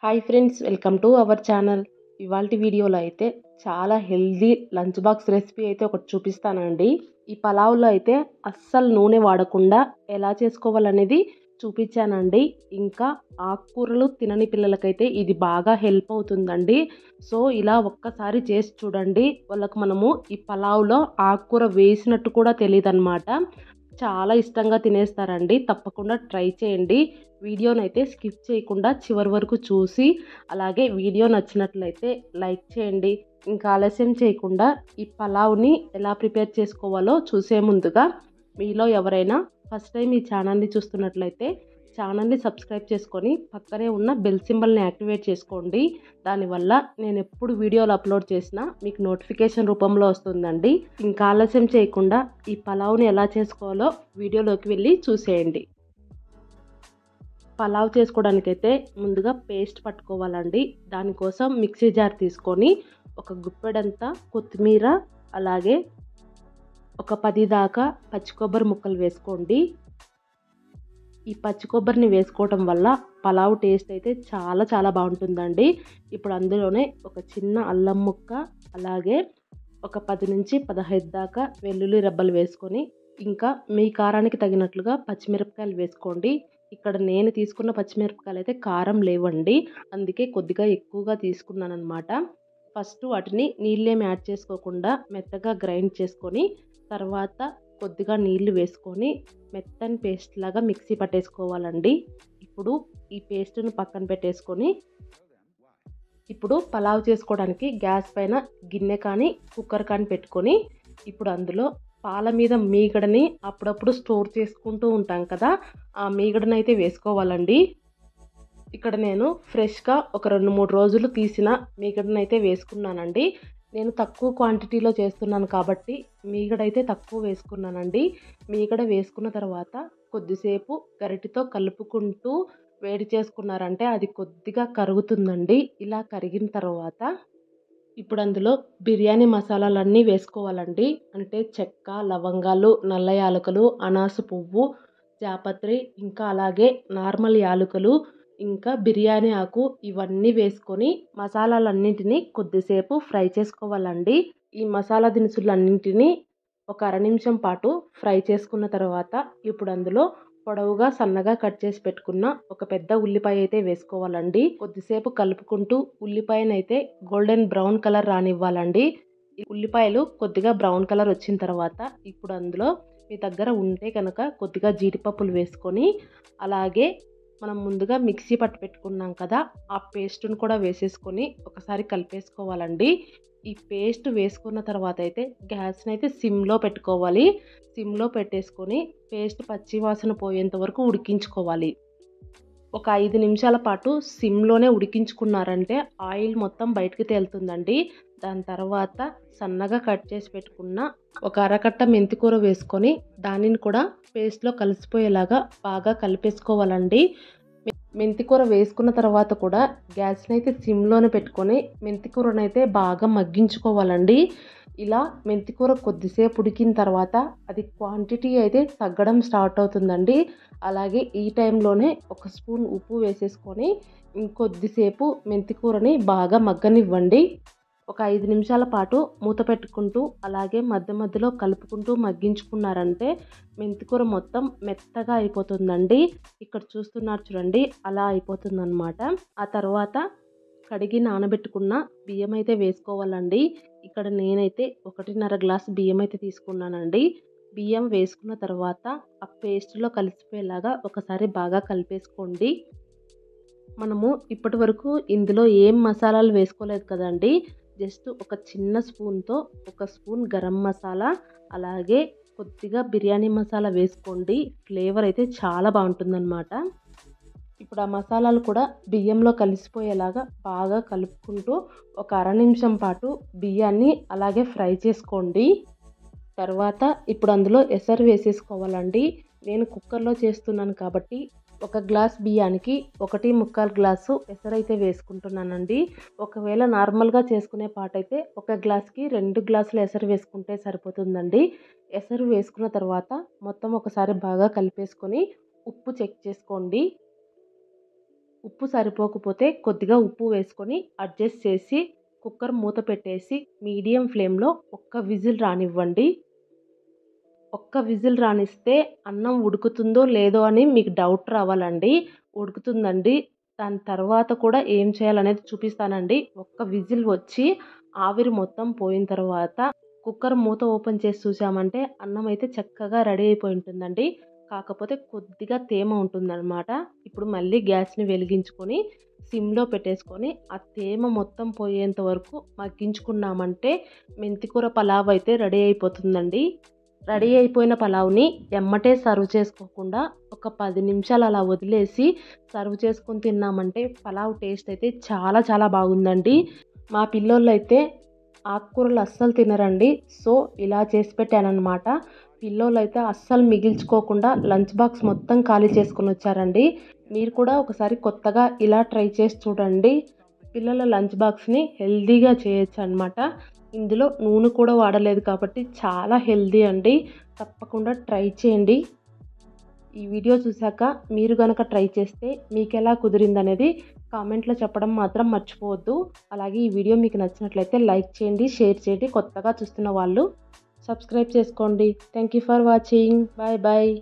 Hi friends, welcome to our channel. ఇవాల్టి వీడియోలో అయితే చాలా హెల్దీ లంచ్ బాక్స్ రెసిపీ అయితే ఒకటి చూపిస్తానండి. ఈ పలావ్లో అయితే అస్సలు నూనె వాడకుండా ఎలా చేసుకోవాలనేది చూపించానండి. ఇంకా ఆకుకూరలు తినని పిల్లలకైతే ఇది బాగా హెల్ప్ అవుతుందండి. సో ఇలా ఒక్కసారి చేసి చూడండి. వాళ్ళకు మనము ఈ పలావ్లో ఆకుకూర వేసినట్టు కూడా తెలియదు అనమాట. చాలా ఇష్టంగా తినేస్తారండి. తప్పకుండా ట్రై చేయండి. వీడియోనైతే స్కిప్ చేయకుండా చివరి వరకు చూసి, అలాగే వీడియో నచ్చినట్లయితే లైక్ చేయండి. ఇంకా ఆలస్యం చేయకుండా ఈ పలావ్ని ఎలా ప్రిపేర్ చేసుకోవాలో చూసే ముందుగా మీలో ఎవరైనా ఫస్ట్ టైం ఈ ఛానల్ని చూస్తున్నట్లయితే ఛానల్ని సబ్స్క్రైబ్ చేసుకొని పక్కనే ఉన్న బెల్ సింబల్ని యాక్టివేట్ చేసుకోండి. దానివల్ల నేను ఎప్పుడు వీడియోలు అప్లోడ్ చేసినా మీకు నోటిఫికేషన్ రూపంలో వస్తుందండి. ఇంకా ఆలస్యం చేయకుండా ఈ పలావ్ని ఎలా చేసుకోవాలో వీడియోలోకి వెళ్ళి చూసేయండి. పలావ్ చేసుకోవడానికైతే ముందుగా పేస్ట్ పట్టుకోవాలండి. దానికోసం మిక్సీ జార్ తీసుకొని ఒక గుప్పెడంతా కొత్తిమీర, అలాగే ఒక 10 దాకా పచ్చి కొబ్బరి ముక్కలు వేసుకోండి. ఈ పచ్చి కొబ్బరిని వేసుకోవడం వల్ల పలావ్ టేస్ట్ అయితే చాలా చాలా బాగుంటుందండి. ఇప్పుడు అందులోనే ఒక చిన్న అల్లం ముక్క, అలాగే ఒక 10 నుంచి 15 దాకా వెల్లుల్లి రెబ్బలు వేసుకొని, ఇంకా మీ కారానికి తగినట్లుగా పచ్చిమిరపకాయలు వేసుకోండి. ఇక్కడ నేను తీసుకున్న పచ్చిమిరపకాయలు అయితే కారం లేవండి, అందుకే కొద్దిగా ఎక్కువగా తీసుకున్నాను అనమాట. ఫస్ట్ వాటిని నీళ్ళేమి యాడ్ చేసుకోకుండా మెత్తగా గ్రైండ్ చేసుకొని, తర్వాత కొద్దిగా నీళ్లు వేసుకొని మెత్తని పేస్ట్ లాగా మిక్సీ పట్టేసుకోవాలండి. ఇప్పుడు ఈ పేస్ట్ను పక్కన పెట్టేసుకొని, ఇప్పుడు పలావ్ చేసుకోవడానికి గ్యాస్ పైన గిన్నె కానీ కుక్కర్ కానీ పెట్టుకొని, ఇప్పుడు అందులో పాల మీద మీగడని అప్పుడప్పుడు స్టోర్ చేసుకుంటూ ఉంటాం కదా, ఆ మీగడని అయితే వేసుకోవాలండి. ఇక్కడ నేను ఫ్రెష్గా ఒక 2-3 రోజులు తీసిన మీగడని అయితే వేసుకున్నానండి. నేను తక్కువ క్వాంటిటీలో చేస్తున్నాను కాబట్టి మీగడైతే తక్కువ వేసుకున్నానండి. మీగడ వేసుకున్న తర్వాత కొద్దిసేపు గరిటెతో కలుపుకుంటూ వేడి చేసుకున్నారంటే అది కొద్దిగా కరుగుతుందండి. ఇలా కరిగిన తర్వాత ఇప్పుడు అందులో బిర్యానీ మసాలాలన్నీ వేసుకోవాలండి. అంటే చెక్క, లవంగాలు, నల్ల యాలకులు, అనాస పువ్వు, జాపత్రి, ఇంకా అలాగే నార్మల్ యాలకులు, ఇంకా బిర్యానీ ఆకు, ఇవన్నీ వేసుకొని మసాలాలన్నింటినీ కొద్దిసేపు ఫ్రై చేసుకోవాలండి. ఈ మసాలా దినుసులన్నింటినీ ఒక అర నిమిషం పాటు ఫ్రై చేసుకున్న తర్వాత ఇప్పుడు అందులో పొడవుగా సన్నగా కట్ చేసి పెట్టుకున్న ఒక పెద్ద ఉల్లిపాయ అయితే వేసుకోవాలండి. కొద్దిసేపు కలుపుకుంటూ ఉల్లిపాయనైతే గోల్డెన్ బ్రౌన్ కలర్ రానివ్వాలండి. ఈ ఉల్లిపాయలు కొద్దిగా బ్రౌన్ కలర్ వచ్చిన తర్వాత ఇప్పుడు అందులో మీ దగ్గర ఉంటే కనుక కొద్దిగా జీడిపప్పులు వేసుకొని, అలాగే మనం ముందుగా మిక్సీ పట్టి పెట్టుకున్నాం కదా, ఆ పేస్ట్ను కూడా వేసేసుకొని ఒకసారి కలిపేసుకోవాలండి. ఈ పేస్ట్ వేసుకున్న తర్వాత అయితే గ్యాస్ని అయితే సిమ్లో పెట్టుకోవాలి. సిమ్లో పెట్టేసుకొని పేస్ట్ పచ్చి వాసన పోయేంత వరకు ఉడికించుకోవాలి. ఒక 5 నిమిషాల పాటు సిమ్లోనే ఉడికించుకున్నారంటే ఆయిల్ మొత్తం బయటకు తేలుతుందండి. దాని తర్వాత సన్నగా కట్ చేసి పెట్టుకున్న ఒక అరకట్ట మెంతికూర వేసుకొని దానిని కూడా పేస్ట్లో కలిసిపోయేలాగా బాగా కలిపేసుకోవాలండి. మెంతికూర వేసుకున్న తర్వాత కూడా గ్యాస్ని అయితే సిమ్లోనే పెట్టుకొని మెంతికూరనైతే బాగా మగ్గించుకోవాలండి. ఇలా మెంతికూర కొద్దిసేపు ఉడికిన తర్వాత అది క్వాంటిటీ అయితే తగ్గడం స్టార్ట్ అవుతుందండి. అలాగే ఈ టైంలోనే ఒక స్పూన్ ఉప్పు వేసేసుకొని ఇంకొద్దిసేపు మెంతికూరని బాగా మగ్గనివ్వండి. ఒక 5 నిమిషాల పాటు మూత పెట్టుకుంటూ అలాగే మధ్య మధ్యలో కలుపుకుంటూ మగ్గించుకున్నారంటే మెంతికూర మొత్తం మెత్తగా అయిపోతుందండి. ఇక్కడ చూస్తున్నారు చూడండి, అలా అయిపోతుందన్నమాట. ఆ తర్వాత కడిగి నానబెట్టుకున్న బియ్యం అయితే వేసుకోవాలండి. ఇక్కడ నేనైతే 1.5 గ్లాస్ బియ్యం అయితే తీసుకున్నానండి. బియ్యం వేసుకున్న తర్వాత ఆ పేస్ట్లో కలిసిపోయేలాగా ఒకసారి బాగా కలిపేసుకోండి. మనము ఇప్పటి వరకు ఇందులో ఏం మసాలాలు వేసుకోలేదు కదండి. జస్ట్ ఒక చిన్న స్పూన్తో ఒక స్పూన్ గరం మసాలా, అలాగే కొద్దిగా బిర్యానీ మసాలా వేసుకోండి. ఫ్లేవర్ అయితే చాలా బాగుంటుందన్నమాట. ఇప్పుడు ఆ మసాలాలు కూడా బియ్యంలో కలిసిపోయేలాగా బాగా కలుపుకుంటూ ఒక అర నిమిషం పాటు బియ్యాన్ని అలాగే ఫ్రై చేసుకోండి. తర్వాత ఇప్పుడు అందులో ఎసరు వేసేసుకోవాలండి. నేను కుక్కర్లో చేస్తున్నాను కాబట్టి 1 గ్లాస్ బియ్యానికి 1.25 గ్లాసు ఎసరైతే వేసుకుంటున్నానండి. ఒకవేళ నార్మల్గా చేసుకునే పాటైతే 1 గ్లాస్కి 2 గ్లాసులు ఎసరు వేసుకుంటే సరిపోతుందండి. ఎసరు వేసుకున్న తర్వాత మొత్తం ఒకసారి బాగా కలిపేసుకొని ఉప్పు చెక్ చేసుకోండి. ఉప్పు సరిపోకపోతే కొద్దిగా ఉప్పు వేసుకొని అడ్జస్ట్ చేసి కుక్కర్ మూత పెట్టేసి మీడియం ఫ్లేమ్లో ఒక్క విజిల్ రానివ్వండి. ఒక్క విజిల్ రానిస్తే అన్నం ఉడుకుతుందో లేదో అని మీకు డౌట్ రావాలండి. ఉడుకుతుందండి. దాని తర్వాత కూడా ఏం చేయాలనేది చూపిస్తానండి. ఒక్క విజిల్ వచ్చి ఆవిరి మొత్తం పోయిన తర్వాత కుక్కర్ మూత ఓపెన్ చేసి చూసామంటే అన్నం అయితే చక్కగా రెడీ అయిపోయి ఉంటుందండి. కాకపోతే కొద్దిగా తేమ ఉంటుందన్నమాట. ఇప్పుడు మళ్ళీ గ్యాస్ని వెలిగించుకొని సిమ్లో పెట్టేసుకొని ఆ తేమ మొత్తం పోయేంత వరకు మగ్గించుకున్నామంటే మెంతికూర పలావ్ అయితే రెడీ అయిపోతుందండి. రెడీ అయిపోయిన పలావ్ని ఎమ్మటే సర్వ్ చేసుకోకుండా ఒక 10 నిమిషాలు అలా వదిలేసి సర్వ్ చేసుకొని తిన్నామంటే పలావ్ టేస్ట్ అయితే చాలా చాలా బాగుందండి. మా పిల్లోళ్ళు అయితే ఆకుకూరలు అస్సలు తినరండి. సో ఇలా చేసి పెట్టానన్నమాట. పిల్లోళ్ళు అయితే అస్సలు మిగిల్చుకోకుండా లంచ్ బాక్స్ మొత్తం ఖాళీ చేసుకొని వచ్చారండి. మీరు కూడా ఒకసారి కొత్తగా ఇలా ట్రై చేసి చూడండి. పిల్లల లంచ్ బాక్స్ని హెల్తీగా చేయొచ్చు అనమాట. ఇందులో నూనె కూడా వాడలేదు కాబట్టి చాలా హెల్తీ అండి. తప్పకుండా ట్రై చేయండి. ఈ వీడియో చూశాక మీరు కనుక ట్రై చేస్తే మీకు ఎలా కుదిరిందనేది కామెంట్లో చెప్పడం మాత్రం మర్చిపోవద్దు. అలాగే ఈ వీడియో మీకు నచ్చినట్లయితే లైక్ చేయండి, షేర్ చేయండి. కొత్తగా చూస్తున్న వాళ్ళు సబ్స్క్రైబ్ చేసుకోండి. Thank you for watching. Bye bye.